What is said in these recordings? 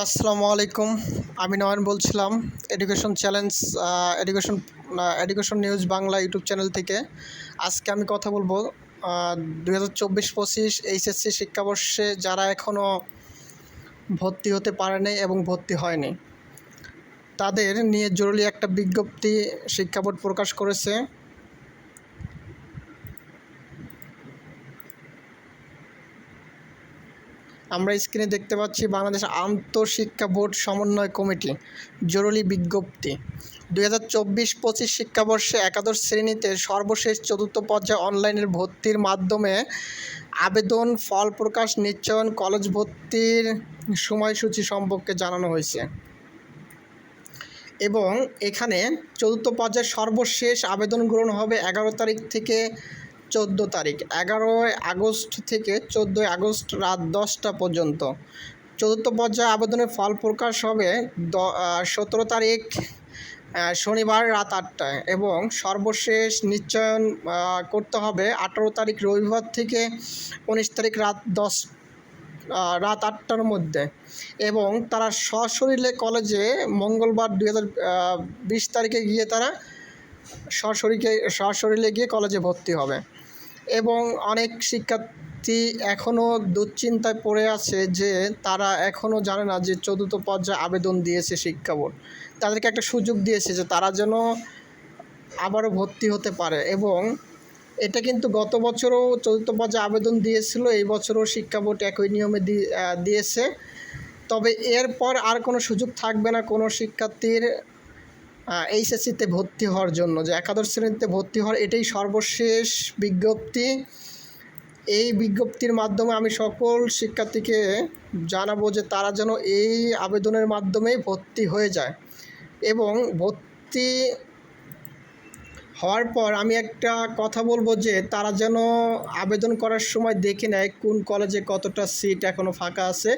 আসসালামু আলাইকুম। আমি নয়ন বলছিলাম education challenge education news Bangla YouTube channel থেকে। আজকে আমি কথা বলবো 2024-25 এইচএসসি শিক্ষাবর্ষে যারা এখনও ভর্তি হতে পারেনি এবং ভর্তি হয়নি তাদের নিয়ে জরুরি একটা বিজ্ঞপ্তি শিক্ষা বোর্ড প্রকাশ করেছে। আমরা স্ক্রিনে দেখতে পাচ্ছি বাংলাদেশ আন্তঃশিক্ষা বোর্ড সমন্বয় কমিটি জরুরি বিজ্ঞপ্তি 2024-25 শিক্ষাবর্ষে একাদশ শ্রেণীতে সর্বশেষ চতুর্থ পর্যায়ে অনলাইনের ভর্তির মাধ্যমে আবেদন ফল প্রকাশ নিশ্চয়ন কলেজ ভর্তির সময়সূচি সম্পর্কে জানানো হয়েছে এবং এখানে চতুর্থ পর্যায়ে সর্বশেষ আবেদন গ্রহণ হবে 11 তারিখ থেকে 14 তারিখ, 11 আগস্ট থেকে 14 আগস্ট রাত 10টা পর্যন্ত। চতুর্থ পর্যায়ে আবেদনের ফল প্রকাশ হবে 17 তারিখ শনিবার রাত 8টায় এবং সর্বশেষ নিশ্চয়ন করতে হবে 18 তারিখ রবিবার থেকে 19 তারিখ রাত 8টার মধ্যে এবং তারা সশরীরে কলেজে মঙ্গলবার 2020 তারিখে গিয়ে তারা সশরীরে গিয়ে কলেজে ভর্তি হবে। এবং অনেক শিক্ষার্থী এখনও দুশ্চিন্তায় পড়ে আছে যে তারা এখনও জানে না যে চতুর্থ পর্যায়ে আবেদন দিয়েছে শিক্ষা বোর্ড, তাদেরকে একটা সুযোগ দিয়েছে যে তারা যেন আবারও ভর্তি হতে পারে। এবং এটা কিন্তু গত বছরও চতুর্থ পর্যায়ে আবেদন দিয়েছিল, এই বছরও শিক্ষা বোর্ড একই নিয়মে দিয়েছে। তবে এরপর আর কোনো সুযোগ থাকবে না কোনো শিক্ষার্থীর এইচএসসিতে ভর্তি হওয়ার জন্য, যে একাদশ শ্রেণীতে ভর্তি হওয়ার এটাই সর্বশেষ বিজ্ঞপ্তি। এই বিজ্ঞপ্তির মাধ্যমে আমি সকল শিক্ষার্থীকে জানাবো যে তারা যেন এই আবেদনের মাধ্যমেই ভর্তি হয়ে যায় এবং ভর্তি হওয়ার পর আমি একটা কথা বলবো যে তারা যেন আবেদন করার সময় দেখে নেয় কোন কলেজে কতটা সিট এখনও ফাঁকা আছে,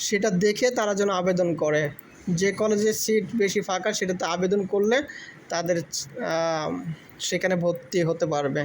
সেটা দেখে তারা যেন আবেদন করে। যে কলেজে সিট বেশি ফাঁকা সেটাতে আবেদন করলে তাদের সেখানে ভর্তি হতে পারবে।